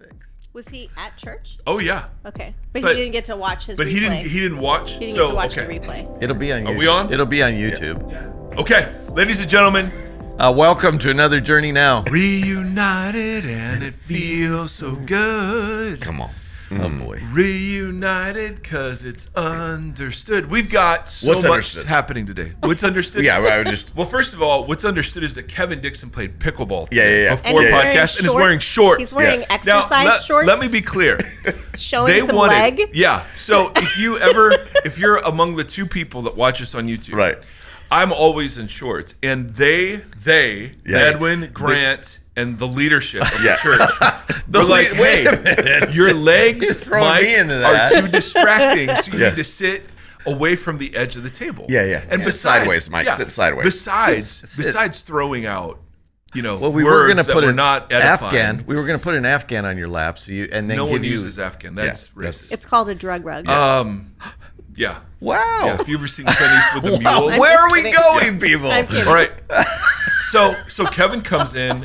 fix. Was he at church? Oh yeah. Okay, but he didn't get to watch his. But replay. he didn't watch. He didn't get to watch the replay. It'll be on YouTube. Are we on? It'll be on YouTube. Yeah. Okay, ladies and gentlemen. Welcome to another Journey Now. Reunited and it feels so good. Come on. Oh boy. Reunited because it's understood. We've got so What's much understood? happening today. What's understood? Yeah, I would just. Well, first of all, what's understood is that Kevin Dixon played pickleball Yeah. before the podcast and is wearing shorts. He's wearing exercise shorts. Let me be clear. Showing some leg. Yeah. So if you're among the two people that watch us on YouTube, Right. I'm always in shorts, and they, Edwin, Grant, and the leadership of the church, they're like, wait a hey, minute. your legs, You're throwing Mike, me into are that. too distracting, so you need to sit away from the edge of the table. Yeah. And Sit sideways, Mike. Sit sideways. Besides throwing out, Well, we were words going to that put were an not edifying. Afghan. We were going to put an Afghan on your lap, so you and then No give one you. uses Afghan. That's racist. It's called a drug rug. Yeah. Wow. Yeah. Have you ever seen Clint Eastwood the Wow. Mule? Where are we kidding. going, people? I'm kidding. All right. So Kevin comes in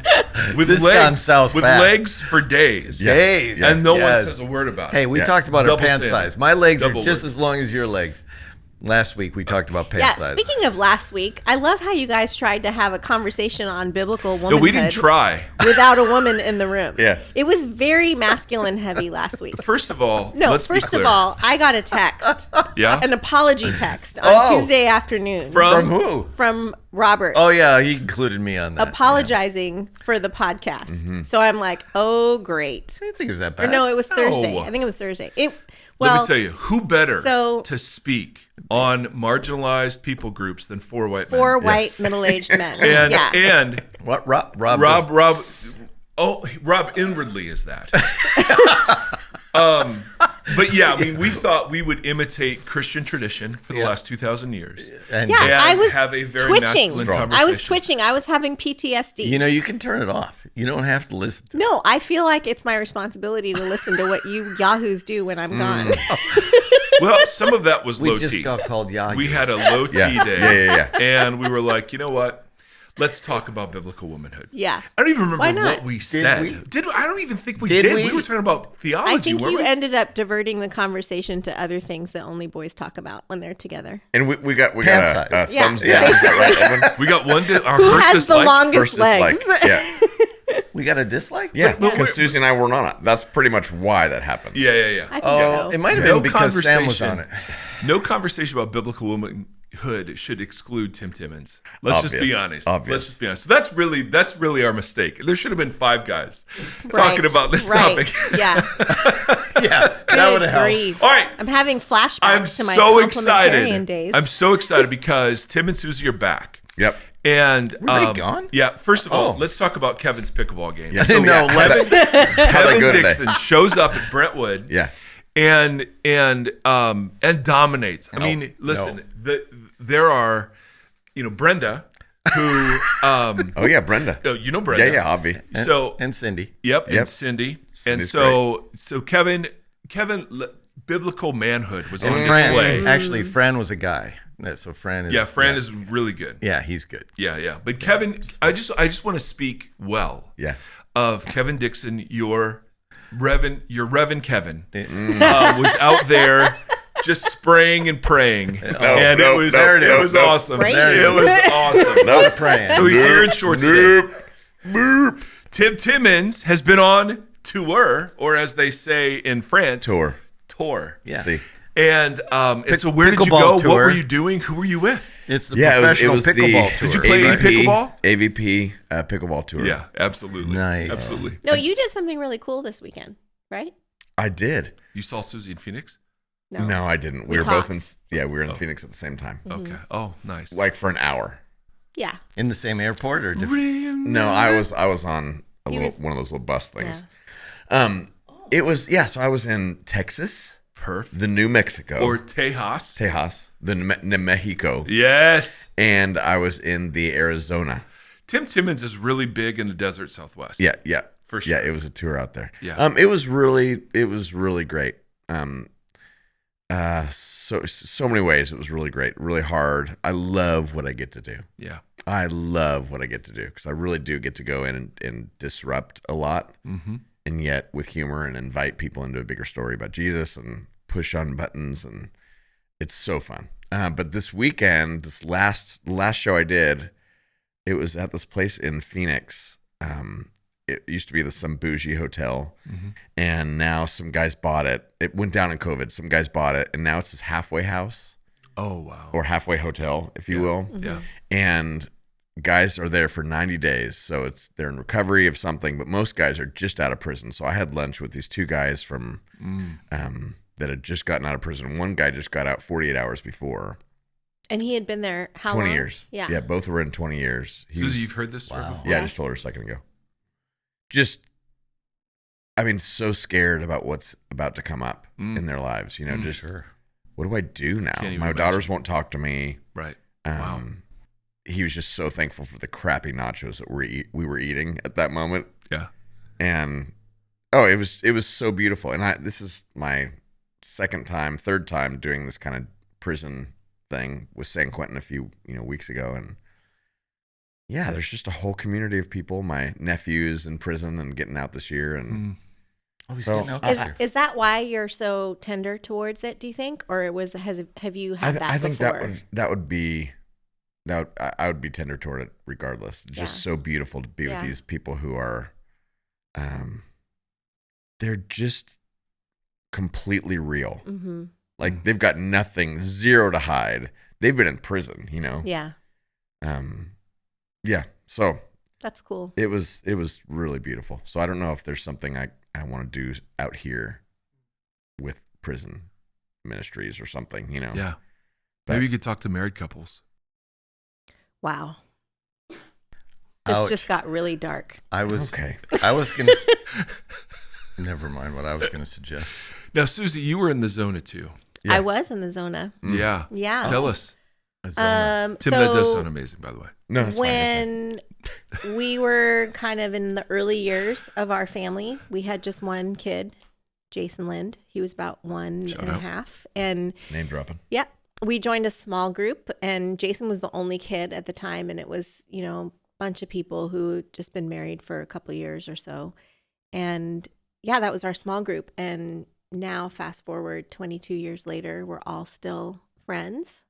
with This gone south fast. legs for days. Days. And no one Yes. says a word about it. Hey, we Yeah. talked about our Double pant standard. size. My legs Double are just word. as long as your legs. Last week we talked about pant Yeah, size. speaking of last week, I love how you guys tried to have a conversation on biblical womanhood No, we didn't try. without a woman in the room. Yeah. It was very masculine heavy last week. First of all, No, let's be first clear. of all, I got a text, Yeah? an apology text on Oh. Tuesday afternoon From who? from Robert. Oh yeah, he included me on that. apologizing for the podcast. So I'm like, oh, great. I didn't think it was that Or bad. no, it was Thursday. No. I think it was Thursday. Let me tell you, who better so- to speak on marginalized people groups than four white men? Four white middle-aged men. And yeah. and What Rob Rob inwardly is that. But yeah, I mean, we thought we would imitate Christian tradition for the last 2,000 years. and Yeah, And I was have a very twitching. masculine I was conversation. twitching. I was having PTSD. you know you can turn it off. You don't have to listen to No, I feel like it's my responsibility to listen to what you yahoos do when I'm gone. Well, some of that was We low just T. got called Yahoo. We had a low T Yeah. day. Yeah. And we were like, you know what? Let's talk about biblical womanhood. Yeah. I don't even remember Why not? what we said. we? I don't even think we Did did. we? We were talking about theology, I think weren't you we? ended up diverting the conversation to other things that only boys talk about when they're together. And we got Pant a size. Yeah. thumbs down. Is that right, Evan? We got one. Our Who first has the dislike. longest First legs? dislike. Yeah. We got a dislike? Yeah. but Because Susie and I weren't on it. That's pretty much why that happened. Yeah. I think Oh, so. it might have No been because Sam was on it. No conversation about biblical womanhood should exclude Tim Timmons. Let's just be honest. Obvious. Let's just be honest. So that's really our mistake. There should have been 5 guys Right. talking about this topic. Yeah. Yeah, that would have helped. Grief. All right. I'm having flashbacks I'm to my so complementarian excited. days. I'm so excited because Tim and Susie are back. Yep. And Were they gone? Yeah. First of all, Oh. let's talk about Kevin's pickleball game. Yeah. I didn't know. how'd Let's- they Kevin go today? Dixon shows up at Brentwood. Yeah. And dominates. I mean, listen, there are, Brenda, who, Oh yeah, Brenda. you know Brenda. Yeah, Avi. So And Cindy. Yep, and Yep. Cindy. Cindy's And so Kevin, biblical manhood was on And display. Fran. Actually, Fran was a guy. Yeah, so Fran is. Yeah, Fran is really good. Yeah, he's good. Yeah. But Kevin, I just want to speak well Yeah. of Kevin Dixon, your Reverend Kevin, was out there just spraying and praying, and no, it no, was no. awesome. Praying. It was awesome. Not a praying. So he's here in shorts today. Boop. Tim Timmons has been on tour, or as they say in France, Tour. Yeah. See. And so where did you pickleball go? What tour. were you doing? Who were you with? It's the Yeah, it professional was the pickleball tour. Did you play any pickleball? AVP pickleball tour. Yeah, absolutely. Nice. Absolutely. No, you did something really cool this weekend, right? I did. You saw Susie in Phoenix? No, I didn't. We We were both talked. we were in Phoenix at the same time. Okay. Oh, nice. Like for an hour. Yeah. In the same airport or different? No, I was on one of those little bus things. It was so I was in Texas, Perfect. the New Mexico, Or Tejas. the New Mexico, Yes. and I was in the Arizona. Tim Timmons is really big in the desert Southwest. Yeah. For sure. Yeah, it was a tour out there. Yeah. It was really great. So many ways it was really great, really hard. I love what I get to do. Yeah. I love what I get to do because I really do get to go in and disrupt a lot. Mm-hmm. and yet with humor, and invite people into a bigger story about Jesus and push on buttons, and it's so fun. But this weekend, the last show I did, it was at this place in Phoenix. It used to be some bougie hotel, and now some guys bought it. It went down in COVID. Some guys bought it, and now it's this halfway house. Oh, wow. Or halfway hotel, if you will. Yeah. And guys are there for 90 days. So they're in recovery of something, but most guys are just out of prison. So I had lunch with these two guys from that had just gotten out of prison. One guy just got out 48 hours before. And he had been there how 20 long? years. Yeah, both were in 20 years. Suzie, you've heard this story before? Yeah, I just told her a second ago. So scared about what's about to come up in their lives. You know, just what do I do now? My daughters won't talk to me. Right. Wow. He was just so thankful for the crappy nachos that we were eating at that moment. Yeah. And it was so beautiful. And this is my third time doing this kind of prison thing with San Quentin a few weeks ago, and yeah, there's just a whole community of people. My nephew's in prison and getting out this year, and is that why you're so tender towards it? Do you think, or have you had that? I think before? I would be tender toward it regardless. It's just so beautiful to be with these people who are, they're just completely real. Like they've got nothing, zero to hide. They've been in prison, Yeah. Yeah. So that's cool. It was really beautiful. So I don't know if there's something I want to do out here with prison ministries or something, Yeah. But maybe you could talk to married couples. Wow. This just got really dark. Okay. I was going to never mind what I was going to suggest. Now, Suzie, you were in the Zona too. Yeah. I was in the Zona. Yeah. Yeah. Tell us. Tim, that does sound amazing, by the way. No, it's when we were kind of in the early years of our family, we had just one kid, Jason Lind. He was about 1.5. And name dropping. Yeah. We joined a small group, and Jason was the only kid at the time. And it was, a bunch of people who had just been married for a couple of years or so. And yeah, that was our small group. And now fast forward 22 years later, we're all still friends.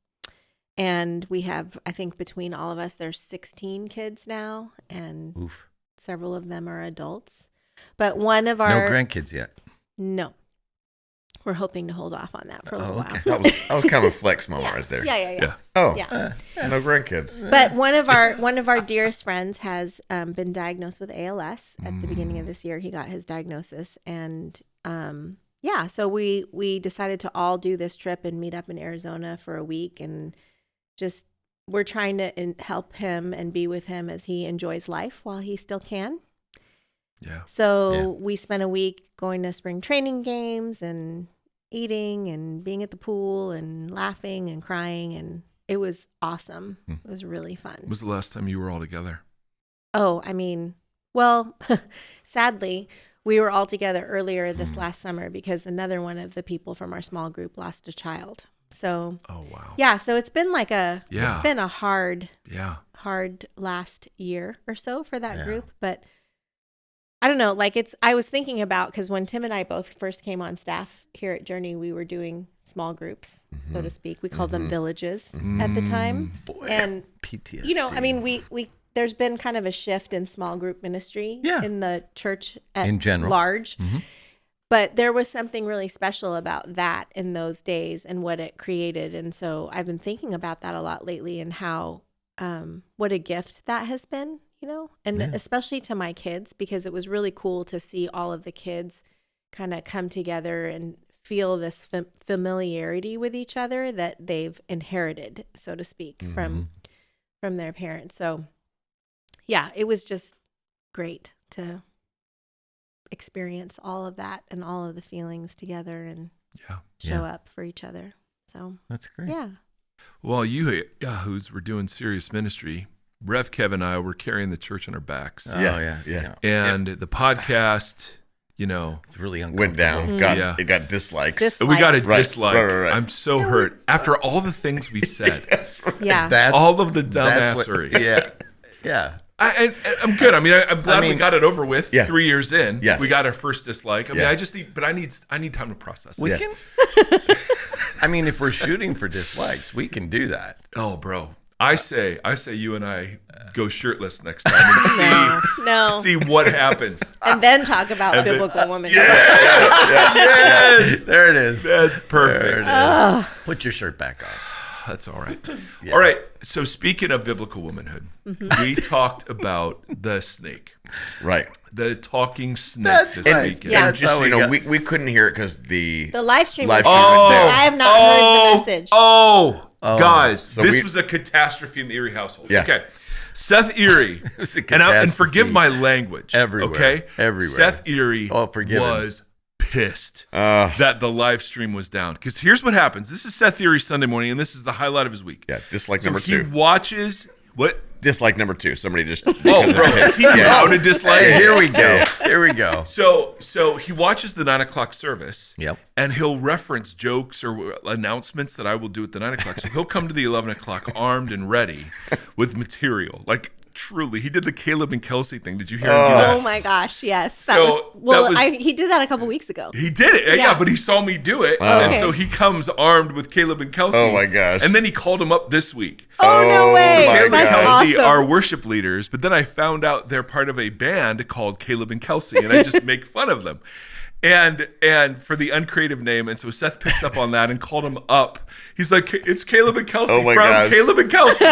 And we have, I think between all of us, there's 16 kids now, and several of them are adults. But one of our... No grandkids yet? No. We're hoping to hold off on that for a little while. That was kind of a flex moment right there. Yeah. Oh, yeah. No grandkids. But one of our dearest friends has been diagnosed with ALS at the beginning of this year. He got his diagnosis, and so we decided to all do this trip and meet up in Arizona for a week, and just we're trying to help him and be with him as he enjoys life while he still can. Yeah. So we spent a week going to spring training games and eating and being at the pool and laughing and crying, and it was awesome. It was really fun. When was the last time you were all together? Oh, well, sadly, we were all together earlier this last summer because another one of the people from our small group lost a child. So, oh wow. Yeah, so it's been it's been a hard last year or so for that group, but I don't know, I was thinking about, because when Tim and I both first came on staff here at Journey, we were doing small groups, so to speak. We called them villages at the time. Boy, and PTSD. We there's been kind of a shift in small group ministry in the church in general, large. But there was something really special about that in those days and what it created. And so I've been thinking about that a lot lately, and how what a gift that has been, and especially to my kids, because it was really cool to see all of the kids kind of come together and feel this familiarity with each other that they've inherited, so to speak, from their parents. So yeah, it was just great to experience all of that and all of the feelings together and show up for each other. So that's great. Yeah. Well, you yahoos were doing serious ministry. Rev Kev and I were carrying the church on our backs. Yeah. And the podcast, it's really went down. It got dislikes. We got a dislike. Right. I'm so hurt after all the things we've said. Yeah. All of the dumbassery. Yeah. I'm good. I mean, I'm glad we got it over with. Yeah. 3 years in, Yeah. we got our first dislike. I mean, Yeah. I need time to process. We it. can. I mean, if we're shooting for dislikes, we can do that. Oh, bro. I say you and I go shirtless next time and No. see what happens. And then talk about biblical womanhood. Yes. There it is. That's perfect. There it is. Put your shirt back on. That's all right. All right. So speaking of biblical womanhood, we talked about the snake, Right. the talking snake That's this right. weekend. Yeah. And just how so we you know, got- we couldn't hear it because the The live stream was Live stream down. was down. I have not heard the message. Guys, So this we- was a catastrophe in the Erre household. Yeah. Okay. Seth Erre, was a and forgive catastrophe. my language. Everywhere. Okay? Everywhere. Seth Erre forgiven. was pissed that the live stream was down. Because here's what happens. This is Seth Erre Sunday morning, and this is the highlight of his week. Yeah, dislike So number he 2. watches what? Dislike number 2. Somebody just Oh, bro, he knows how to dislike. Hey, here we go. Here we go. So he watches the 9 o'clock service. Yep. And he'll reference jokes or announcements that I will do at the 9 o'clock. So he'll come to the 11 o'clock armed and ready with material. Like, truly, he did the Caleb and Kelsey thing. Did you hear him do that? Oh my gosh, yes. He did that a couple weeks ago. He did it, yeah, but he saw me do it, and Okay. so he comes armed with Caleb and Kelsey. Oh my gosh. And then he called him up this week. Oh, no way. my Caleb and That's gosh. Kelsey awesome. are worship leaders, but then I found out they're part of a band called Caleb and Kelsey, and I just make fun of them. And for the uncreative name, and so Seth picks up on that and called him up. He's like, "It's Caleb and Kelsey Oh my from gosh. Caleb and Kelsey."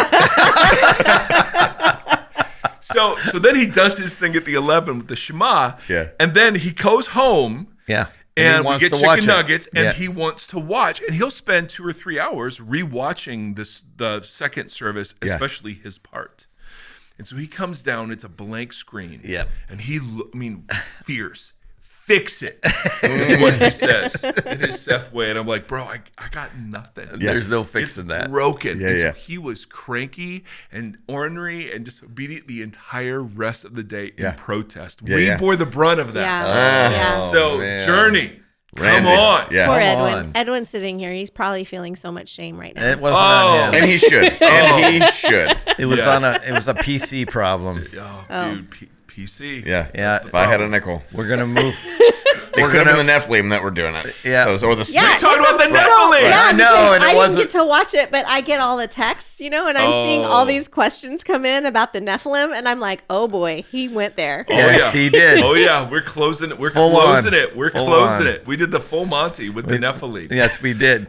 So then he does his thing at the 11 with the Shema, Yeah. and then he goes home. Yeah. And he we wants get to watch chicken it. nuggets, and Yeah. he wants to watch, and he'll spend 2 or 3 hours rewatching the second service, Yeah. especially his part. And so he comes down; it's a blank screen. Yep. And fierce, fix it is what he says in his Seth way. And I'm like, bro, I got nothing. There's no fixing that. Broken. Yeah, and yeah. so he was cranky and ornery and disobedient the entire rest of the day in Yeah. protest. Yeah, we yeah. bore the brunt of that. Yeah. So man. Journey, come Randy. on. Yeah. Poor Come Edwin. on. Edwin's sitting here. He's probably feeling so much shame right now. It wasn't on him. And he should. And he should. It was Yes. it was a PC problem. Oh, dude, PC. Yeah. Yeah. If I had a nickel. We're gonna move. It could have been the Nephilim that were doing it. Yeah. So, or the snake. Yeah. Talking about the So, Nephilim. yeah, I know, because and it I didn't wasn't- get to watch it, but I get all the texts, and I'm seeing all these questions come in about the Nephilim, and I'm like, oh boy, he went there. Oh, Yes, yeah. he did. Oh, yeah. We're closing it. We're Full closing on. it. We're Full closing on. it. We did the full Monty with the Nephilim. Yes, we did.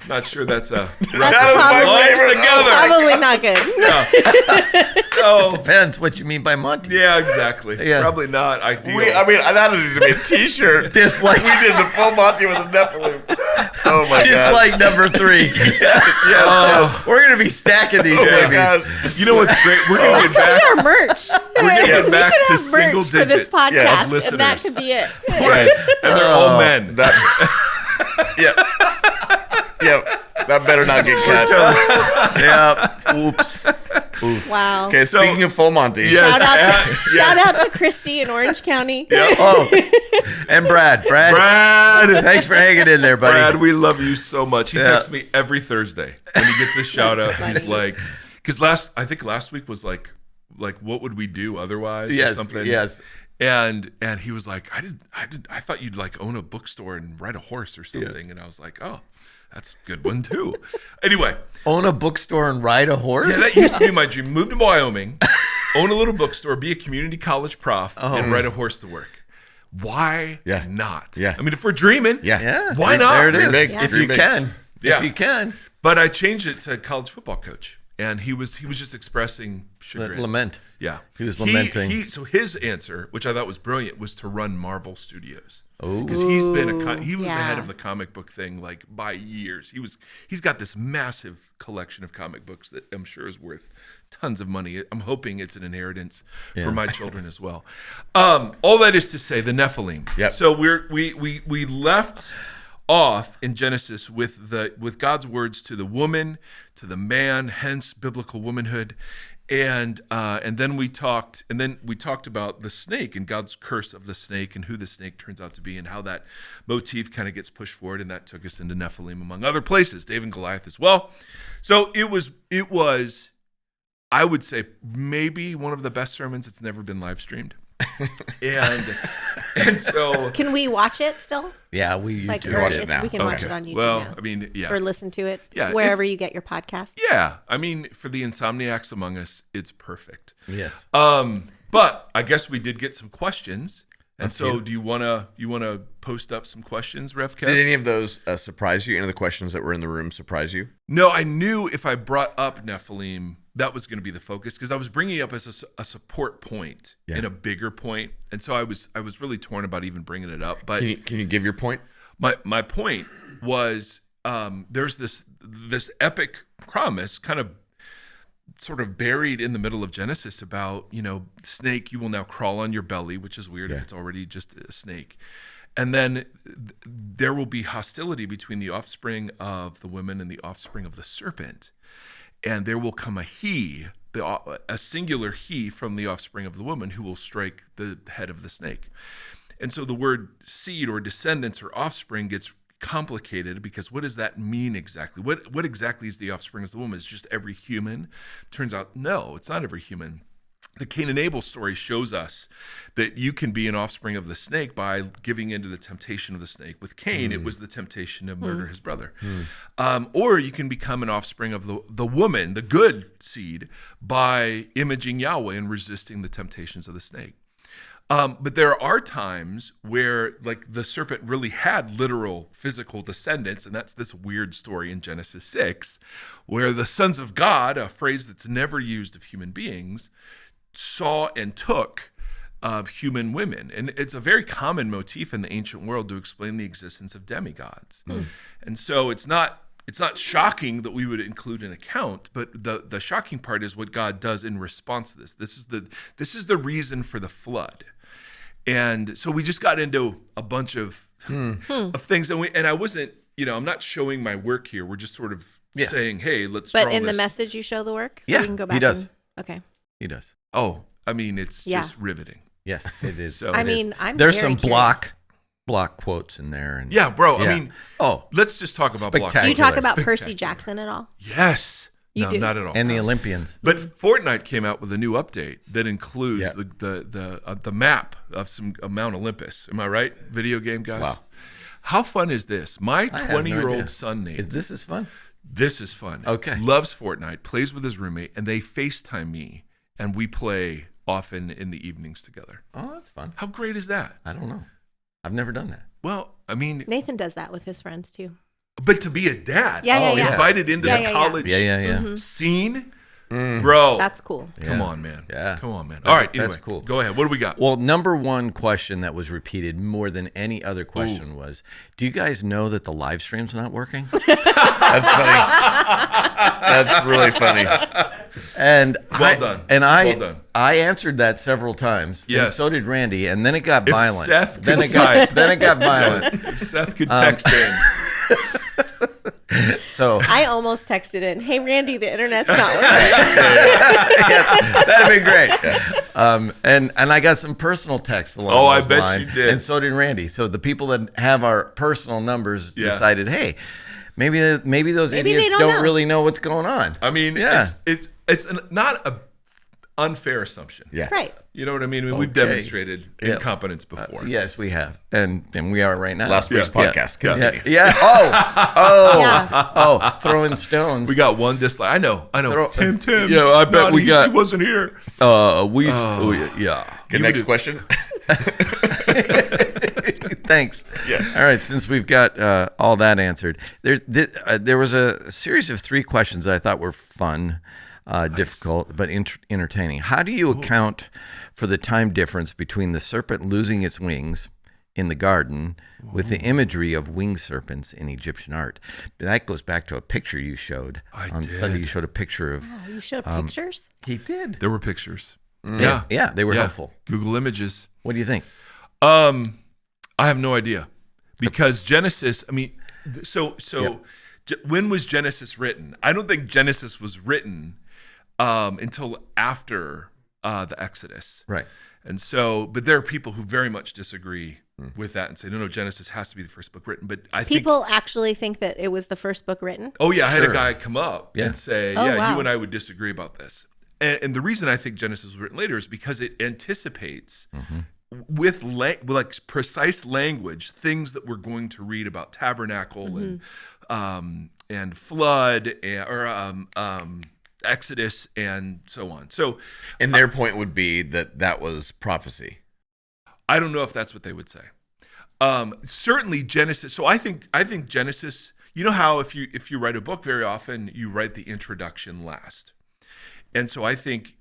Not sure that's a That's my probably, favorite. together. probably not good. Yeah. So, Depends what you mean by Monty. yeah, exactly. Yeah. Probably not ideal. That needs to be a T-shirt. Dislike. We did the full Monty with the Nephilim. Oh my god. Dislike number 3. Oh. We're gonna be stacking these Yeah. babies. You know what's great? We're gonna get back. Our merch. We're gonna get back we could to have single merch for this digits podcast, Yeah, of and that listeners. could be it. Yes. And they're all men. That better not get cut. Yeah. Oops. Wow. Okay, So- speaking of full Monty. Yes. Shout out to Christy in Orange County. Yep. Oh, and Brad. Brad. Thanks for hanging in there, buddy. Brad, we love you so much. He Yeah. texts me every Thursday when he gets a shout out. He's like, because last week was like what would we do otherwise? Or Yes. something. Yes. And he was like, I thought you'd like own a bookstore and ride a horse or something. And I was like, oh, that's a good one too. Anyway, Own a bookstore and ride a horse. yeah, that used to be my dream. Move to Wyoming, own a little bookstore, be a community college prof, and ride a horse to work. Why Yeah. not? Yeah. I mean, if we're dreaming, Yeah. Yeah. Why not? There it Dream is. big. Yeah. If Dream you big. can. Yeah. If you can. But I changed it to college football coach, and he was just expressing chagrin. Lament. Yeah, He was lamenting. So his answer, which I thought was brilliant, was to run Marvel Studios. Oh. Because he's been he was yeah. ahead of the comic book thing like by years. He's got this massive collection of comic books that I'm sure is worth tons of money. I'm hoping it's an inheritance for my children as well. All that is to say, the Nephilim. Yep. So we left off in Genesis with God's words to the woman, to the man, hence biblical womanhood. And then we talked about the snake and God's curse of the snake and who the snake turns out to be and how that motif kind of gets pushed forward, and that took us into Nephilim among other places, David and Goliath as well. So it was I would say maybe one of the best sermons that's never been live streamed. and so Can we watch it still? Yeah, we Like, YouTube or watch it it's- now. we can watch it on YouTube Well, now. I mean, yeah. Or listen to it Yeah, wherever you get your podcast. Yeah. I mean, for the insomniacs among us, it's perfect. Yes. But I guess we did get some questions. And so few. do you wanna post up some questions, Rev Kev? Did any of those surprise you? Any of the questions that were in the room surprise you? No, I knew if I brought up Nephilim, that was going to be the focus because I was bringing it up as a support point and a bigger point, and so I was really torn about even bringing it up. But Can you give your point? my point was there's this epic promise, kind of sort of buried in the middle of Genesis about snake, you will now crawl on your belly, which is weird if it's already just a snake. And then there will be hostility between the offspring of the women and the offspring of the serpent. And there will come a singular he from the offspring of the woman who will strike the head of the snake. And so the word seed or descendants or offspring gets complicated because what does that mean exactly? What exactly is the offspring of the woman? Is it just every human? Turns out, no, it's not every human. The Cain and Abel story shows us that you can be an offspring of the snake by giving into the temptation of the snake. With Cain, it was the temptation to murder his brother. Or you can become an offspring of the woman, the good seed, by imaging Yahweh and resisting the temptations of the snake. But there are times where, like, the serpent really had literal physical descendants, and that's this weird story in Genesis 6, where the sons of God, a phrase that's never used of human beings, saw and took human women. And it's a very common motif in the ancient world to explain the existence of demigods. And so it's not shocking that we would include an account, but the shocking part is what God does in response to this. This is the reason for the flood. And so we just got into a bunch of things, and I wasn't, I'm not showing my work here. We're just sort of saying, hey, let's. But in the message, you show the work, so Yeah, we can go back. he does. Okay. He does. Oh, I mean, it's just riveting. Yes, it is. So- I It mean, is. I'm There's very some curious. block quotes in there, and Yeah, bro. Yeah. I mean, oh, let's just talk about block. Do you Spectacular. talk about Percy Spectacular. Jackson at all? Yes. You No, do. not at all. and the Olympians. But Fortnite came out with a new update that includes Yeah. the map of Mount Olympus. Am I right? Video game guys. Wow. How fun is this? My I have no 20-year-old idea. son Nate. This is fun. This is fun. Okay. Loves Fortnite, plays with his roommate, and they FaceTime me, and we play often in the evenings together. Oh, that's fun. How great is that? I don't know. I've never done that. Well, I mean, Nathan does that with his friends too. but to be a dad, Yeah, yeah. invited into Yeah, the yeah, yeah. college Yeah. scene, bro. That's cool. Come Yeah. on, man. Yeah. Come on, man. All right, That's anyway, cool. Go ahead. What do we got? Well, number one question that was repeated more than any other question was, do you guys know that the live stream's not working? That's funny. That's really funny. And Well done. Well done. I answered that several times. And Yes. so did Randy, and then it got If violent. Seth then could it got type. then it got violent. If Seth could text in. So I almost texted in, "Hey Randy, the internet's not working." that'd be great. And I got some personal texts along Oh, I those bet lines, you did. and so did Randy. So the people that have our personal numbers Yeah. decided, hey, maybe those Maybe they idiots don't don't know. really know what's going on. I mean, Yeah. it's not a unfair assumption. Yeah. Right. You know what I mean? We've Okay. demonstrated Yeah. incompetence before. Yes, we have, and we are right now. Last week's Yeah. podcast. Yeah. Continue. Yeah. Oh, throwing stones. We got one dislike. I know. Tim Timmons. Yeah, I bet we got- He wasn't here. yeah. Good. Next question. Thanks. Yeah. All right. Since we've got all that answered, there was a series of 3 questions that I thought were fun, difficult, but entertaining. How do you account for the time difference between the serpent losing its wings in the garden with the imagery of winged serpents in Egyptian art? That goes back to a picture you showed on Sunday. did. You showed a picture of. Wow, you showed pictures? He did. There were pictures. Yeah, they were helpful. Google Images. What do you think? I have no idea because Genesis. I mean, when was Genesis written? I don't think Genesis was written until after the Exodus. Right. And so, but there are people who very much disagree with that and say, no, Genesis has to be the first book written. But I think, People actually think that it was the first book written. oh yeah, I had a Sure. guy come up Yeah. and say, Oh, yeah, wow. you and I would disagree about this. And the reason I think Genesis was written later is because it anticipates with like precise language things that we're going to read about tabernacle and flood or Exodus and so on. So, and their point would be that was prophecy. I don't know if that's what they would say. Certainly Genesis. So I think Genesis. You know how if you write a book, very often you write the introduction last. And so I think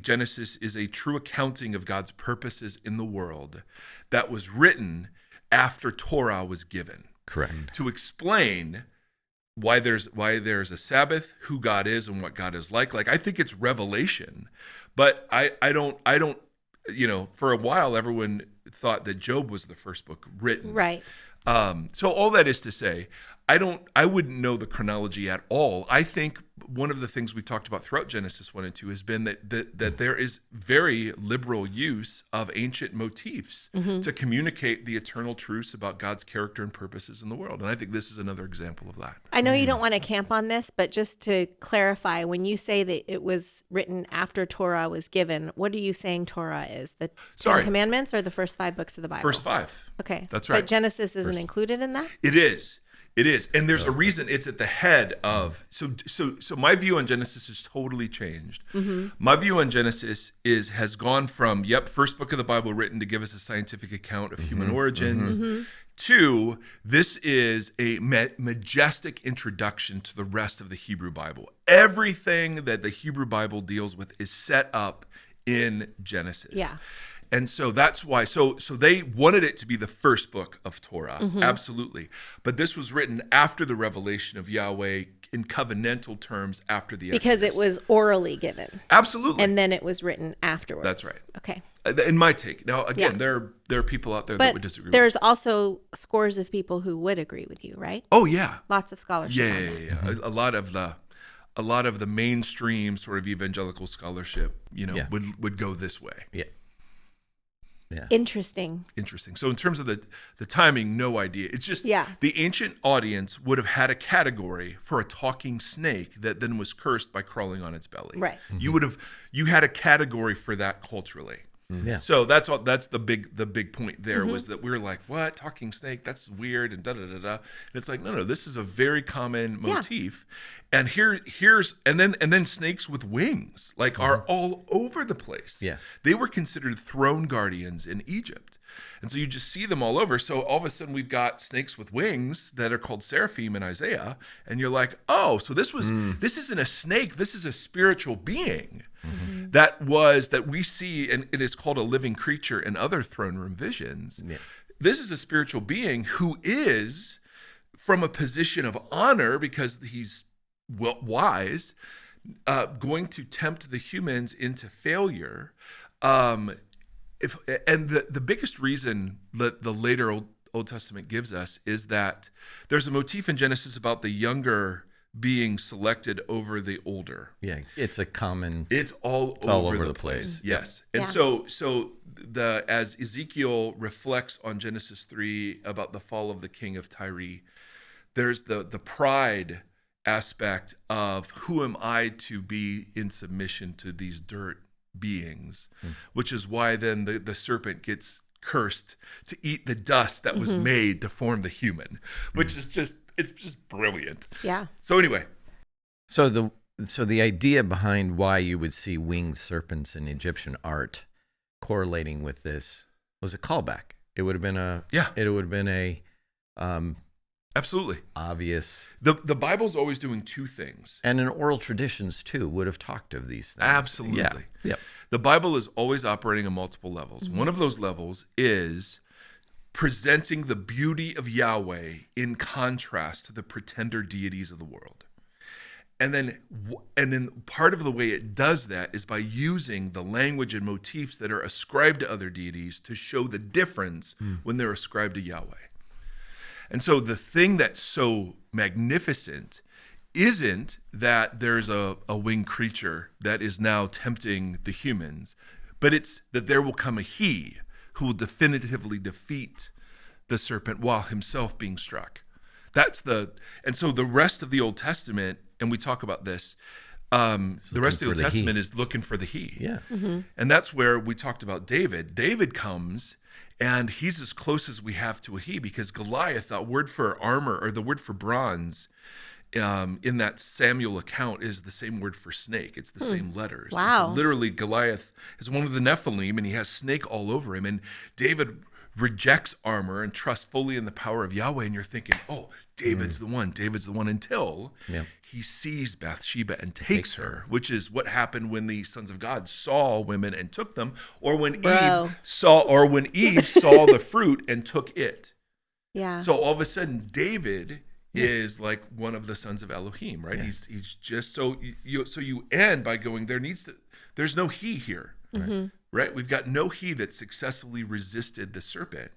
Genesis is a true accounting of God's purposes in the world that was written after Torah was given. Correct. To explain why there's a Sabbath, who God is and what God is like. Like, I think it's revelation, but I don't, for a while everyone thought that Job was the first book written. Right. So all that is to say, I wouldn't know the chronology at all. I think one of the things we've talked about throughout Genesis 1 and 2 has been that there is very liberal use of ancient motifs to communicate the eternal truths about God's character and purposes in the world. And I think this is another example of that. I know you don't want to camp on this, but just to clarify, when you say that it was written after Torah was given, what are you saying Torah is? The Ten Commandments or the first 5 books of the Bible? First 5. Okay. That's right. But Genesis isn't included in that? It is. It is. And there's a reason it's at the head of. So my view on Genesis has totally changed. My view on Genesis has gone from, first book of the Bible written to give us a scientific account of human origins, to this is a majestic introduction to the rest of the Hebrew Bible. Everything that the Hebrew Bible deals with is set up in Genesis. Yeah. And so that's why, so they wanted it to be the first book of Torah, absolutely. But this was written after the revelation of Yahweh in covenantal terms after the Because Exodus. it was orally given. Absolutely. And then it was written afterwards. That's right. Okay. In my take. Now, again, there are people out there that would disagree with there's also scores of people who would agree with you, right? Oh, yeah. Lots of scholarship on that. Yeah. A lot of the mainstream sort of evangelical scholarship, would go this way. Yeah. Yeah. Interesting. So in terms of the timing, no idea. It's just the ancient audience would have had a category for a talking snake that then was cursed by crawling on its belly. Right. You had a category for that culturally. Yeah. So that's the big point there was that we were like, what, talking snake? That's weird and da da da da. And it's like, no, this is a very common motif. And here's and then snakes with wings are all over the place. Yeah. They were considered throne guardians in Egypt. And so you just see them all over. So all of a sudden we've got snakes with wings that are called seraphim in Isaiah. And you're like, oh, so this isn't a snake. This is a spiritual being that we see, and it is called a living creature in other throne room visions. Yeah. This is a spiritual being who is from a position of honor because he's wise, going to tempt the humans into failure. The biggest reason that the later Old Testament gives us is that there's a motif in Genesis about the younger being selected over the older. Yeah, it's a common. It's all over the place. Yes, and so as Ezekiel reflects on Genesis 3 about the fall of the king of Tyre, there's the pride aspect of who am I to be in submission to these dirt beings, which is why then the serpent gets cursed to eat the dust that was made to form the human, which is just brilliant. Yeah. So anyway, so the idea behind why you would see winged serpents in Egyptian art correlating with this was a callback. It would have been a absolutely obvious. The Bible's always doing two things, and in oral traditions too would have talked of these things. Absolutely. Yeah. The Bible is always operating on multiple levels. One of those levels is presenting the beauty of Yahweh in contrast to the pretender deities of the world. And then part of the way it does that is by using the language and motifs that are ascribed to other deities to show the difference when they're ascribed to Yahweh. And so the thing that's so magnificent isn't that there's a winged creature that is now tempting the humans, but it's that there will come a he who will definitively defeat the serpent while himself being struck. And so the rest of the Old Testament, and we talk about this, the rest of the for Old the Testament he. is looking for the he. Yeah. And that's where we talked about David. David comes, and he's as close as we have to a he, because Goliath, that word for armor, or the word for bronze, in that Samuel account is the same word for snake. It's the same letters. And Wow. so literally, Goliath is one of the Nephilim, and he has snake all over him. And David rejects armor and trusts fully in the power of Yahweh. And you're thinking, oh, David's the one, until he sees Bathsheba and takes her, which is what happened when the sons of God saw women and took them, or when Eve saw the fruit and took it. Yeah. So all of a sudden, David is like one of the sons of Elohim, right? Yeah. He's just so you end by going, there's no he here, right? We've got no he that successfully resisted the serpent.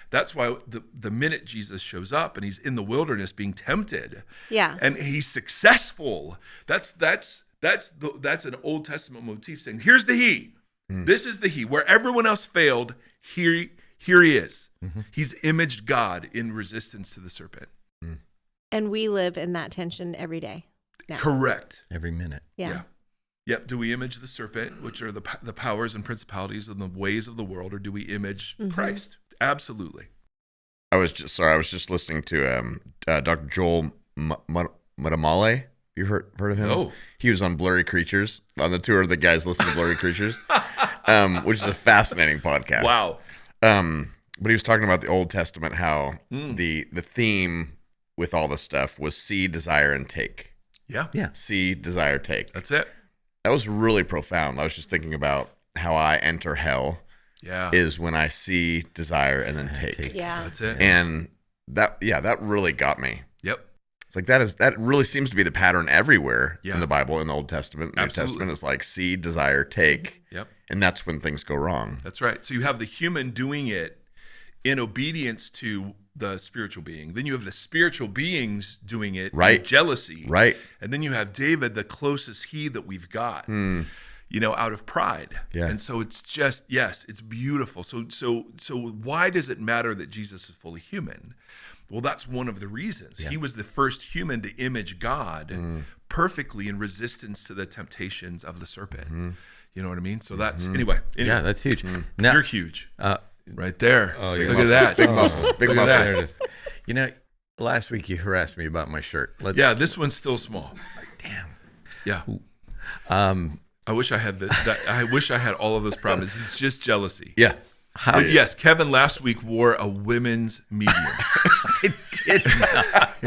That's why the minute Jesus shows up and he's in the wilderness being tempted, and he's successful, that's an Old Testament motif saying, here's the he. This is the he. Where everyone else failed, here he is. He's imaged God in resistance to the serpent. And we live in that tension every day now. Correct. Every minute. Yeah. Yep. Do we image the serpent, which are the powers and principalities and the ways of the world, or do we image Christ? Absolutely. I was just listening to Dr. Joel Muddamalle. You heard of him? No. He was on Blurry Creatures, on the tour of the guys listening to Blurry Creatures, which is a fascinating podcast. Wow. But he was talking about the Old Testament, how the theme with all this stuff was see, desire, and take. Yeah. See, desire, take. That's it. That was really profound. I was just thinking about how I enter hell is when I see, desire, and then take. Yeah. That's it. And that really got me. Yep. It's like that really seems to be the pattern everywhere Yeah. in the Bible, in the Old Testament. New Absolutely. Testament is like see, desire, take. Yep. And that's when things go wrong. That's right. So you have the human doing it in obedience to the spiritual being. Then you have the spiritual beings doing it in jealousy. Right. And then you have David, the closest he that we've got, out of pride. Yeah. And so it's just, it's beautiful. So why does it matter that Jesus is fully human? Well, that's one of the reasons. He was the first human to image God perfectly in resistance to the temptations of the serpent. You know what I mean? So that's, anyway. Yeah, that's huge. Now, You're huge. Right there. Look at that. Big muscles. Big Look at muscles. that. there it is. Last week you harassed me about my shirt. This one's still small. Damn. Yeah. I wish I had I wish I had all of those problems. It's just jealousy. Yeah. But yes, Kevin last week wore a women's medium. I did not.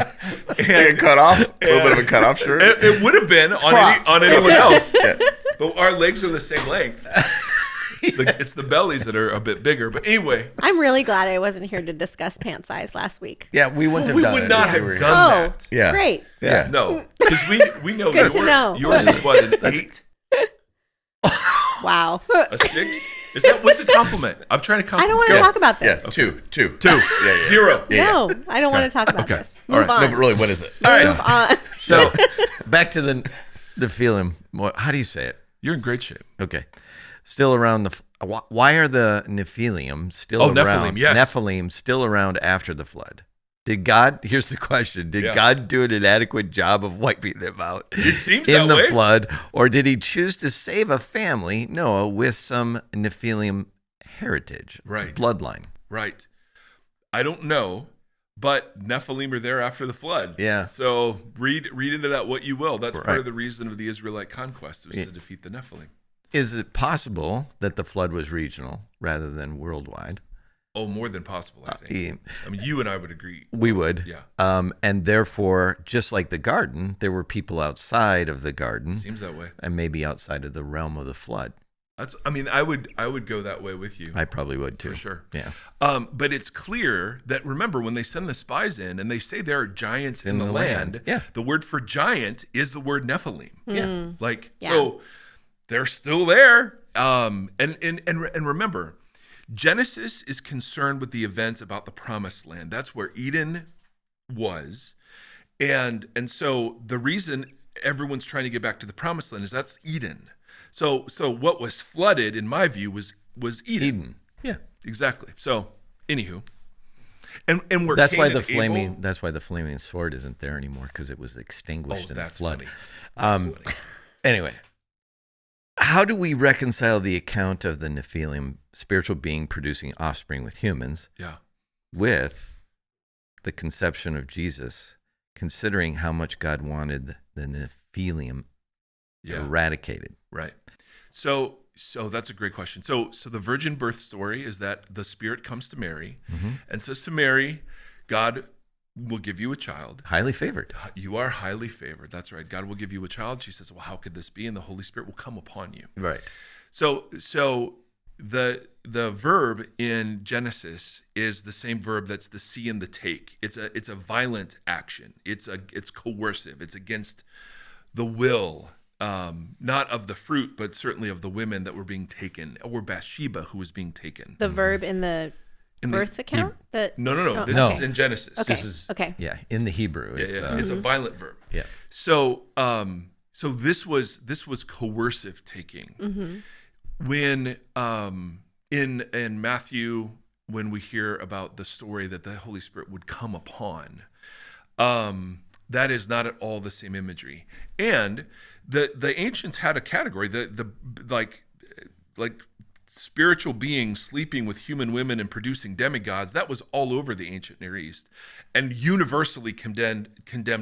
Like a cutoff? A little bit of a cutoff shirt? It would have been on anyone else. But our legs are the same length. It's the bellies that are a bit bigger. But anyway. I'm really glad I wasn't here to discuss pant size last week. Yeah, we wouldn't have We done would it not if you have were here. done Oh, that. Yeah. great. Yeah. No. Because we know Good to know. yours is what, an 8? Wow. A 6? Is that what's a compliment? I'm trying to I compliment. don't want to talk about this. Yeah. Two. 2. Yeah. 0. No, I don't want to talk about Okay. this. All Move right. on. No, but really, what is it? Move on. So, back to the feeling. How do you say it? You're in great shape. Okay. Still around why are the Nephilim still around? Nephilim, yes. Nephilim still around after the flood? Here's the question. Did God do an inadequate job of wiping them out It seems in that the way. flood? Or did he choose to save a family, Noah, with some Nephilim heritage? Right. Bloodline. Right. I don't know, but Nephilim are there after the flood. Yeah. So read into that what you will. That's part Right. of the reason of the Israelite conquest was to defeat the Nephilim. Is it possible that the flood was regional rather than worldwide? Oh, more than possible, I think. I mean, you and I would agree. We would. Yeah. And therefore, just like the garden, there were people outside of the garden Seems that way. and maybe outside of the realm of the flood. I would go that way with you. I probably would too. For sure. Yeah. But it's clear that, remember, when they send the spies in and they say there are giants in the land, Yeah. the word for giant is the word Nephilim. Yeah. So they're still there. And remember, Genesis is concerned with the events about the promised land. That's where Eden was. And so the reason everyone's trying to get back to the promised land is that's Eden. So what was flooded, in my view, was Eden. Yeah, exactly. So, anywho, and we're That's why Cain the and Abel. flaming sword isn't there anymore, because it was extinguished in the That's flood. funny. That's funny. Anyway, how do we reconcile the account of the Nephilim, spiritual being producing offspring with humans, Yeah. with the conception of Jesus, considering how much God wanted the Nephilim eradicated? Right. So that's a great question. So the virgin birth story is that the Spirit comes to Mary and says to Mary, God will give you a child. Highly favored. You are highly favored. That's right. God will give you a child. She says, well, how could this be? And the Holy Spirit will come upon you. Right. So the verb in Genesis is the same verb that's the see and the take. It's a violent action. It's coercive. It's against the will, not of the fruit, but certainly of the women that were being taken, or Bathsheba who was being taken. The verb in the birth account? No. Oh, This No. is in Genesis. Okay. This is okay. Yeah, in the Hebrew, it's a violent verb. Yeah. So this was coercive taking. When in Matthew, when we hear about the story that the Holy Spirit would come upon, that is not at all the same imagery. And the ancients had a category, the like spiritual beings sleeping with human women and producing demigods. That was all over the ancient Near East and universally condemned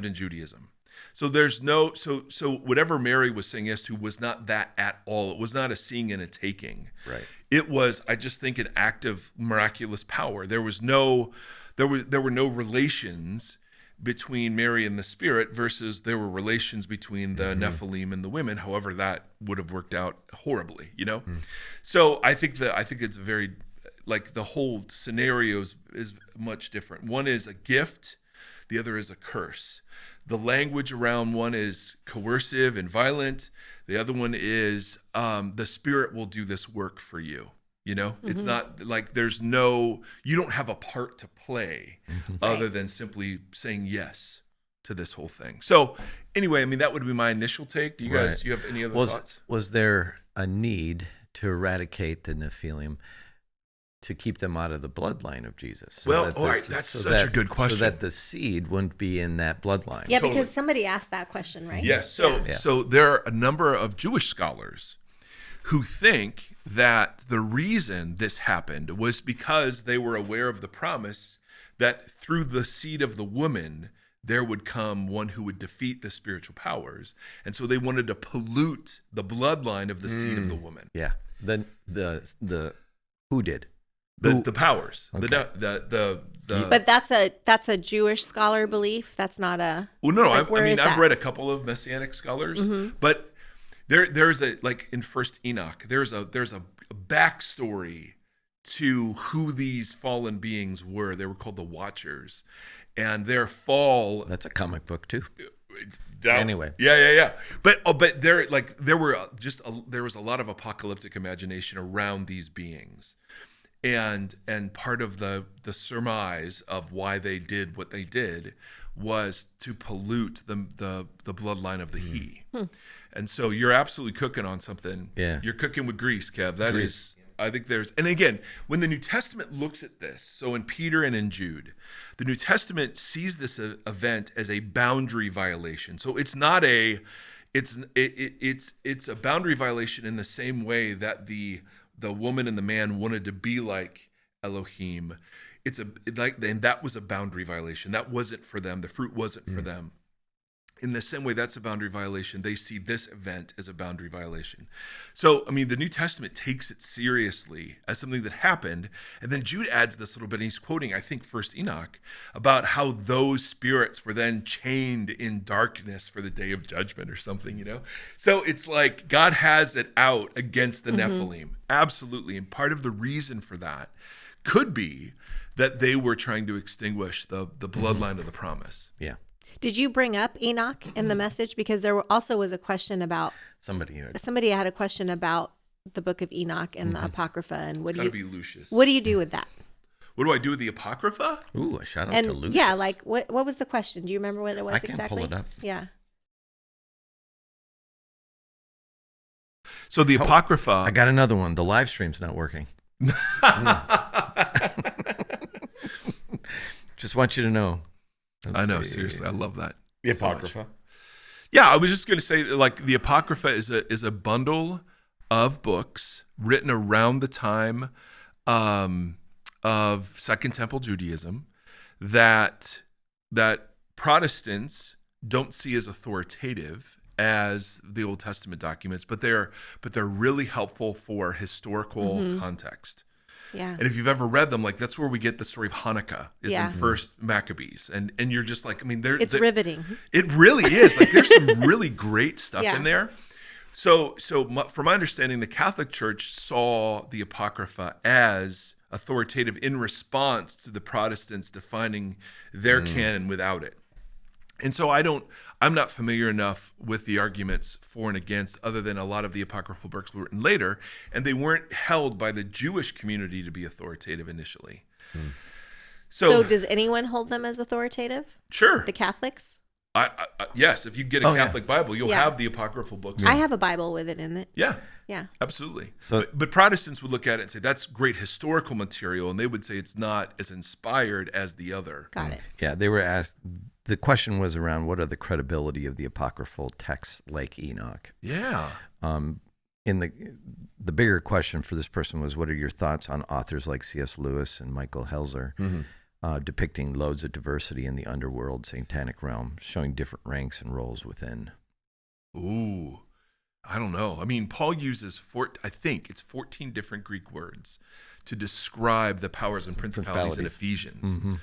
in Judaism. So there's no, so whatever Mary was saying yes to was not that at all. It was not a seeing and a taking. Right. It was, I just think, an act of miraculous power. There were no relations between Mary and the Spirit versus there were relations between the Nephilim and the women. However, that would have worked out horribly, So I think it's very, like, the whole scenario is much different. One is a gift, the other is a curse. The language around one is coercive and violent. The other one is the Spirit will do this work for you. It's not like you don't have a part to play other than simply saying yes to this whole thing. So anyway, I mean, that would be my initial take. Do you guys, do you have any other thoughts? Was there a need to eradicate the Nephilim to keep them out of the bloodline of Jesus? Well, all right, that's such a good question. So that the seed wouldn't be in that bloodline. Yeah, Totally. because somebody asked that question, right? Yes. So there are a number of Jewish scholars who think that the reason this happened was because they were aware of the promise that through the seed of the woman, there would come one who would defeat the spiritual powers. And so they wanted to pollute the bloodline of the seed of the woman. Yeah. The who did? The powers. Okay. But that's a Jewish scholar belief. That's not a. Well, no. Like, I've read a couple of Messianic scholars, but there's a, like in First Enoch, there's a backstory to who these fallen beings were. They were called the Watchers, and their fall. That's a comic book too. Anyway, yeah. But there was a lot of apocalyptic imagination around these beings. And part of the surmise of why they did what they did was to pollute the bloodline of the he. And so you're absolutely cooking on something. Yeah. You're cooking with grease, Kev. That is, I think and again, when the New Testament looks at this, so in Peter and in Jude, the New Testament sees this event as a boundary violation. So it's not it's a boundary violation in the same way that the woman and the man wanted to be like Elohim. And that was a boundary violation. That wasn't for them. The fruit wasn't for them. In the same way, that's a boundary violation. They see this event as a boundary violation. So, I mean, the New Testament takes it seriously as something that happened. And then Jude adds this little bit, and he's quoting, I think, First Enoch, about how those spirits were then chained in darkness for the day of judgment or something, So it's like God has it out against the Nephilim. Absolutely. And part of the reason for that could be that they were trying to extinguish the bloodline of the promise. Yeah. Did you bring up Enoch in the message? Because there also was a question about somebody had a question about the book of Enoch and the Apocrypha, and It's gotta be Lucius. What do you do with that? What do I do with the Apocrypha? Ooh, a shout out And to Lucius. yeah, like what was the question? Do you remember what it was I can exactly? pull it up. Yeah. So the Apocrypha. I got another one. The live stream's not working. Just want you to know. I know, seriously, I love that. The so much. Apocrypha. Yeah, I was just going to say, like, the Apocrypha is a bundle of books written around the time of Second Temple Judaism that Protestants don't see as authoritative as the Old Testament documents, but they're really helpful for historical context. Yeah. And if you've ever read them, like, that's where we get the story of Hanukkah is Yeah. in First Maccabees, and you're just like, I mean, It's riveting. It really is. Like, there's some really great stuff Yeah. in there. So from my understanding, the Catholic Church saw the Apocrypha as authoritative in response to the Protestants defining their canon without it. And so I'm not familiar enough with the arguments for and against, other than a lot of the apocryphal books were written later, and they weren't held by the Jewish community to be authoritative initially. So does anyone hold them as authoritative? Sure. The Catholics? Yes, if you get a Catholic Bible, you'll Yeah. have the apocryphal books. I have a Bible with it in it. Yeah, Yeah. absolutely. So- but Protestants would look at it and say, that's great historical material, and they would say it's not as inspired as the other. Got it. Yeah, they were asked. The question was around what are the credibility of the apocryphal texts like Enoch. Yeah. In the bigger question for this person was, what are your thoughts on authors like C.S. Lewis and Michael Helzer depicting loads of diversity in the underworld, satanic realm, showing different ranks and roles within? Ooh, I don't know. I mean, Paul uses 14 different Greek words to describe the powers and principalities in Ephesians.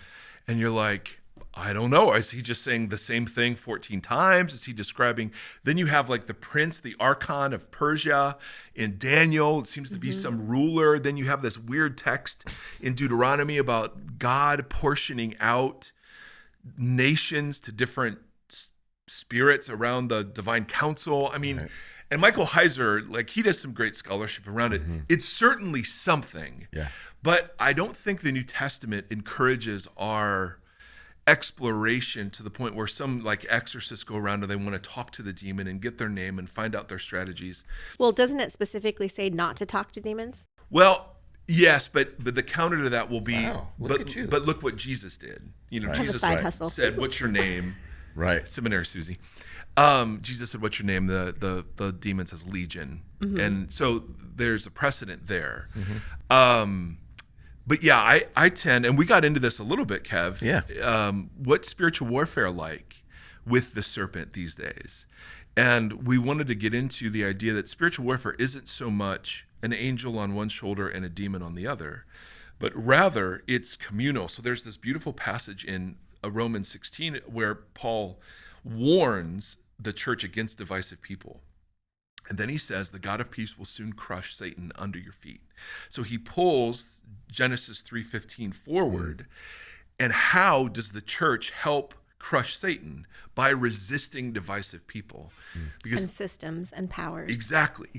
And you're like, I don't know. Is he just saying the same thing 14 times? Is he describing? Then you have like the prince, the archon of Persia in Daniel. It seems to be some ruler. Then you have this weird text in Deuteronomy about God portioning out nations to different spirits around the divine council. I mean, and Michael Heiser, like, he does some great scholarship around it. It's certainly something. Yeah. But I don't think the New Testament encourages our exploration to the point where some like exorcists go around and they want to talk to the demon and get their name and find out their strategies. Well, doesn't it specifically say not to talk to demons? Well, yes, but the counter to that will be, Wow, look at you. but look what Jesus did. You know, Have a Jesus side hustle. said, "What's your name?" Right. Seminary Suzie. Jesus said, "What's your name?" The demon says Legion, and so there's a precedent there. But yeah, I tend, and we got into this a little bit, Kev. Yeah. What's spiritual warfare like with the serpent these days? And we wanted to get into the idea that spiritual warfare isn't so much an angel on one shoulder and a demon on the other, but rather it's communal. So there's this beautiful passage in Romans 16 where Paul warns the church against divisive people. And then he says, the God of peace will soon crush Satan under your feet. So he pulls Genesis 3:15 forward. And how does the church help crush Satan? By resisting divisive people. Because And systems and powers. Exactly.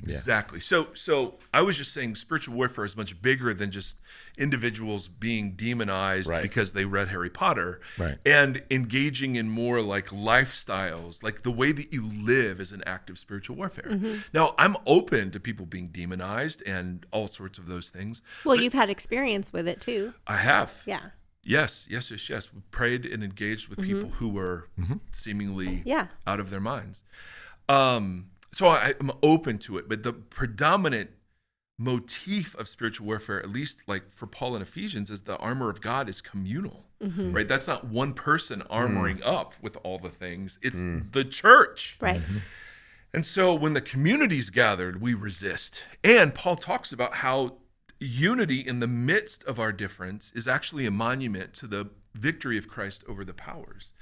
So I was just saying spiritual warfare is much bigger than just individuals being demonized because they read Harry Potter, and engaging in more like lifestyles, like the way that you live is an act of spiritual warfare. Now, I'm open to people being demonized and all sorts of those things. Well, you've had experience with it too. I have. Yeah. Yes. We prayed and engaged with people who were seemingly out of their minds. So I'm open to it, but the predominant motif of spiritual warfare, at least like for Paul in Ephesians, is the armor of God is communal, right? That's not one person armoring up with all the things. It's the church. Right. And so when the community's gathered, we resist. And Paul talks about how unity in the midst of our difference is actually a monument to the victory of Christ over the powers.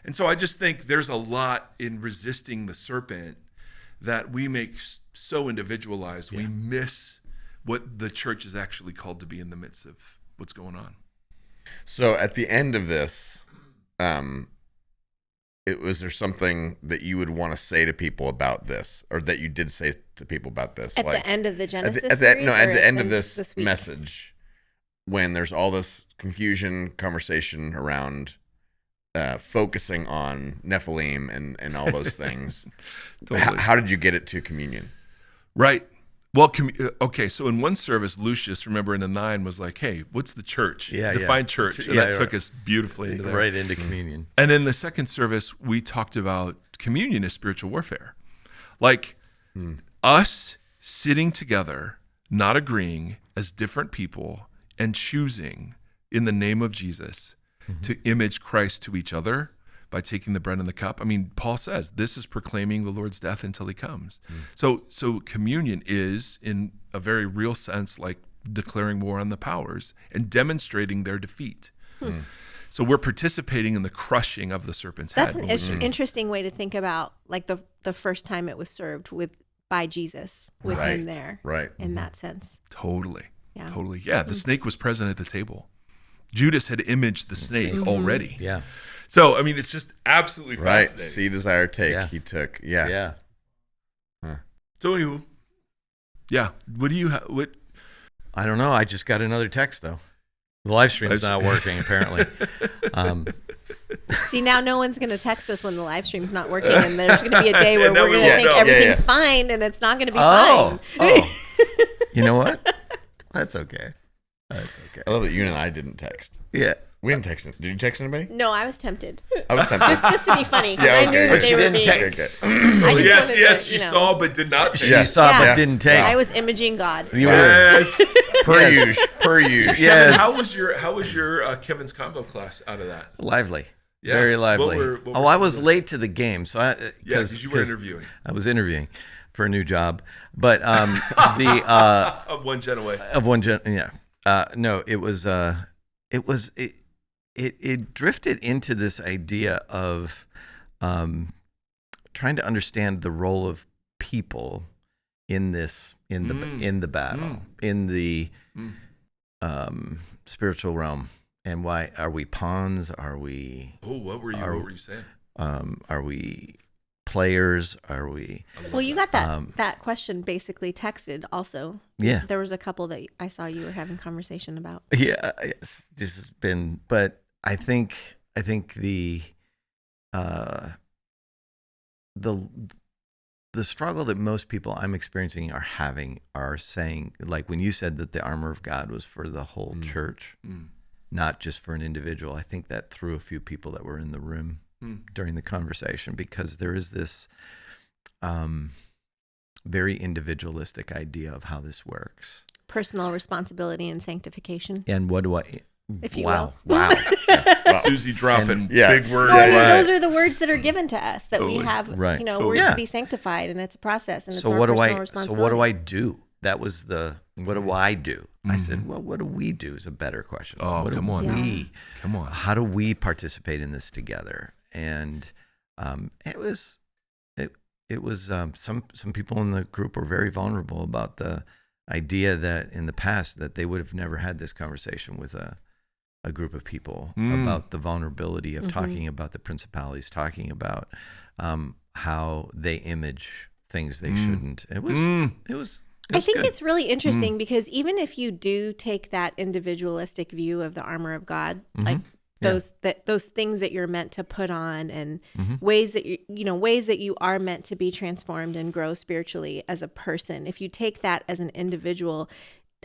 And so I just think there's a lot in resisting the serpent that we make so individualized. We miss what the church is actually called to be in the midst of what's going on. So at the end of this, was there something that you would want to say to people about this, or that you did say to people about this? At the end of the Genesis at series? the end of this week? message, when there's all this confusion, conversation around focusing on Nephilim and all those things, Totally. how did you get it to communion? Right. Well, okay, so in one service, Lucius, remember in the 9, was like, hey, what's the church? Define church. And that took us beautifully into that. Right into communion. And in the second service, we talked about communion as spiritual warfare. Like us sitting together, not agreeing as different people, and choosing in the name of Jesus to image Christ to each other by taking the bread and the cup. I mean, Paul says this is proclaiming the Lord's death until he comes. So communion is, in a very real sense, like declaring war on the powers and demonstrating their defeat. So we're participating in the crushing of the serpent's That's head. an interesting way to think about, like, the first time it was served by Jesus with him there. Right. In that sense. Totally. Yeah. Totally. Yeah, the snake was present at the table. Judas had imaged the snake already. Yeah. So, I mean, it's just absolutely Right. fascinating. See, desire, take. Yeah. He took. Yeah. Yeah. So, anywho, yeah. What do you what? I don't know. I just got another text though. The live stream's not working apparently. See, now no one's going to text us when the live stream's not working, and there's going to be a day where And now we're we going to won't think know. everything's Yeah. fine, and it's not going to be Oh. fine. You know what? That's okay. That's okay. I love that you and I didn't text. Yeah. We didn't text. Did you text anybody? No, I was tempted. I was tempted. Just to be funny, because Yeah, I okay. knew But that they she were didn't being... text. Okay. I just Yes, wanted yes, to, she you know. saw but did not take. She saw Yeah. but didn't take. I was imaging God. You were Yes. Per use. Per use. Yes. How was your Kevin's combo class out of that? lively. Yeah. Very What lively. were I was some of late to the game, so Yeah, because you were interviewing. I was interviewing for a new job, but the One gen away. of one gen, yeah. No, it drifted into this idea of trying to understand the role of people in the battle, in the spiritual realm, and why are we pawns? Are we What were you saying? are we players? Are we? Well, you got that question basically texted also. Yeah. There was a couple that I saw you were having conversation about. Yeah, yes, this has been, but I think the struggle that most people I'm experiencing are saying, like when you said that the armor of God was for the whole church, not just for an individual. I think that threw a few people that were in the room during the conversation, because there is this very individualistic idea of how this works. Personal responsibility and sanctification. And what do I? If you wow, will. wow. Suzie dropping Yeah. big words. No, I mean, Right. those are the words that are given to us that we Totally. have. Right. You know, Totally. we're Yeah. to be sanctified, and it's a process, and it's So our what do personal I? So responsibility. what do I do? That was what do I do? I said, well, what do we do is a better question. Oh, what come do on. we? Come on. How do we participate in this together? And it was some people in the group were very vulnerable about the idea that in the past that they would have never had this conversation with a group of people about the vulnerability of talking about the principalities, talking about how they image things they shouldn't. It was I think good. it's really interesting because even if you do take that individualistic view of the armor of God, like those things that you're meant to put on, and ways that ways that you are meant to be transformed and grow spiritually as a person, if you take that as an individual,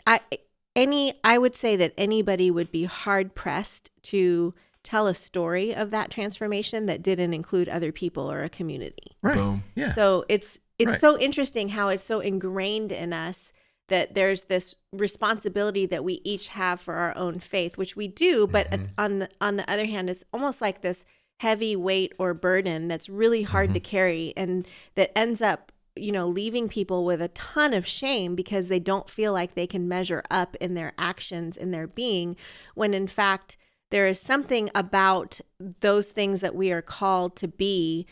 I would say that anybody would be hard pressed to tell a story of that transformation that didn't include other people or a community. Right. Boom. Yeah. So it's Right. so interesting how it's so ingrained in us that there's this responsibility that we each have for our own faith, which we do, but on the other hand, it's almost like this heavy weight or burden that's really hard to carry, and that ends up, leaving people with a ton of shame because they don't feel like they can measure up in their actions, in their being, when in fact there is something about those things that we are called to be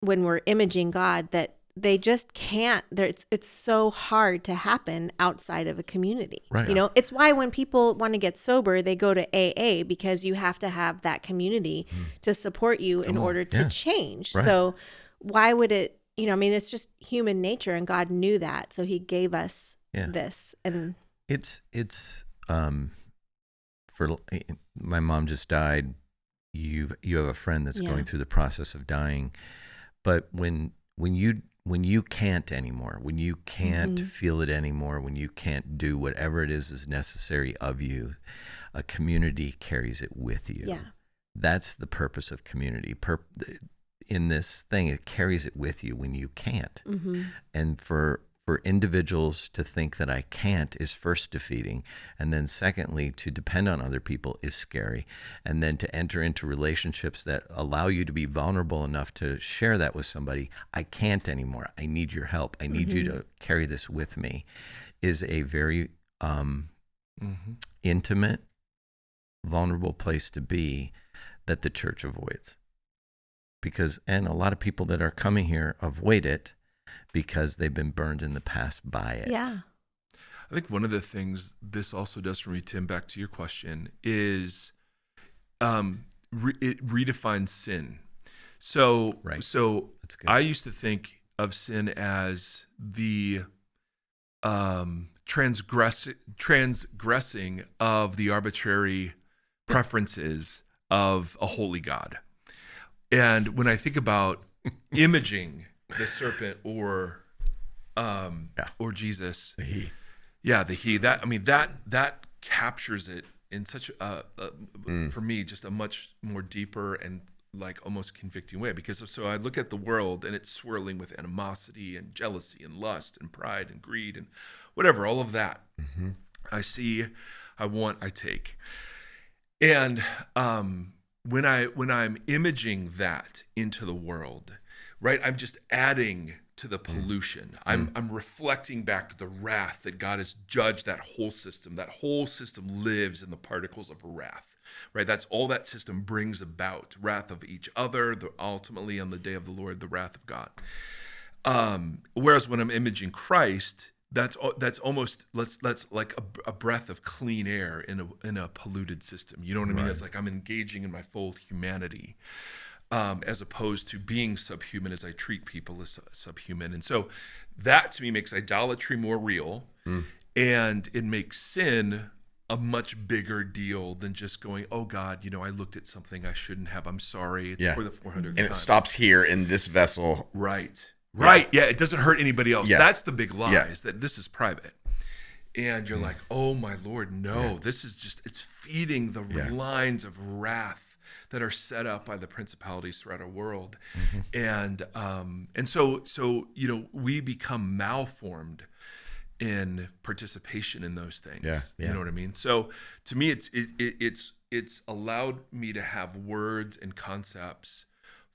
when we're imaging God that they just can't. It's so hard to happen outside of a community. Right. It's why when people want to get sober, they go to AA, because you have to have that community to support you in order to change. Right. So why would it, it's just human nature, and God knew that. So he gave us this. And It's for my mom just died. You have a friend that's going through the process of dying, but when when you can't anymore, when you can't Mm-hmm. feel it anymore, when you can't do whatever it is necessary of you, a community carries it with you. Yeah. That's the purpose of community. In this thing, it carries it with you when you can't. Mm-hmm. And for individuals to think that I can't is first defeating. And then secondly, to depend on other people is scary. And then to enter into relationships that allow you to be vulnerable enough to share that with somebody, I can't anymore. I need your help. I need you to carry this with me, is a very intimate, vulnerable place to be that the church avoids. And a lot of people that are coming here avoid it because they've been burned in the past by it. Yeah. I think one of the things this also does for me, Tim, back to your question, is it redefines sin. So, Right. so That's good. I used to think of sin as the transgressing of the arbitrary preferences of a holy God. And when I think about imaging the serpent or Jesus, The he. yeah, the he, that captures it in such for me, just a much more deeper and like almost convicting way. Because so I look at the world and it's swirling with animosity and jealousy and lust and pride and greed and whatever, all of that. Mm-hmm. I see, I want, I take. And when I'm imaging that into the world, right, I'm just adding to the pollution. I'm reflecting back the wrath that God has judged that whole system. That whole system lives in the particles of wrath, right? That's all that system brings about: wrath of each other, ultimately on the day of the Lord, the wrath of God. Whereas when I'm imaging Christ, that's almost that's like a breath of clean air in a polluted system. You know what I mean? Right. It's like I'm engaging in my full humanity. As opposed to being subhuman as I treat people as subhuman. And so that to me makes idolatry more real, and it makes sin a much bigger deal than just going, oh God, I looked at something I shouldn't have. I'm sorry. It's for the 400th time. And it stops here in this vessel. Right. Right. Yeah. It doesn't hurt anybody else. Yeah. That's the big lie, Yeah. is that this is private. And you're like, oh my Lord, no, this is just, it's feeding the lines of wrath that are set up by the principalities throughout our world. And so we become malformed in participation in those things. Yeah. You know what I mean? So to me, it's allowed me to have words and concepts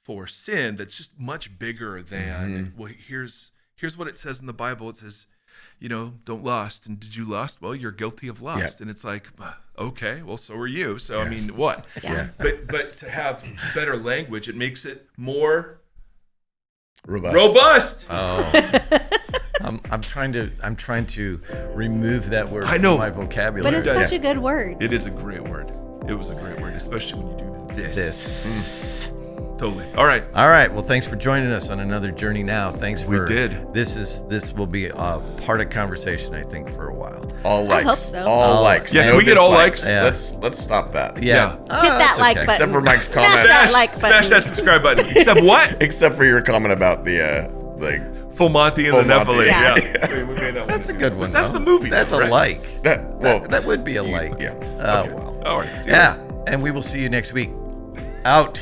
for sin that's just much bigger than, well, here's what it says in the Bible. It says, don't lust. And did you lust? Well, you're guilty of lust. Yeah. And it's like, okay, well, so are you. So, I mean, what? Yeah. But to have better language, it makes it more Robust. Oh. I'm trying to remove that word I know. from my vocabulary. But it's such a good word. It is a great word. It was a great word, especially when you do this. This. Totally. All right. All right. Well, thanks for joining us on another journey now. Thanks for. We did. This will be a part of conversation, I think, for a while. All likes. hope so. All likes. Yeah, No can we get all dislikes. likes? Let's stop that. Yeah. Hit that it's like okay. button. Except for Mike's Smash comment. that like button. Smash that subscribe button. Except what? Except for your comment about the Full Monty and Full the Monty. Nephilim. Yeah. Yeah. We made that one. That's a good one. That's though. a movie. That's though, a right? like. That would be a like. yeah. Oh Okay. well. All right. See you Yeah. And we will see you next week. Out.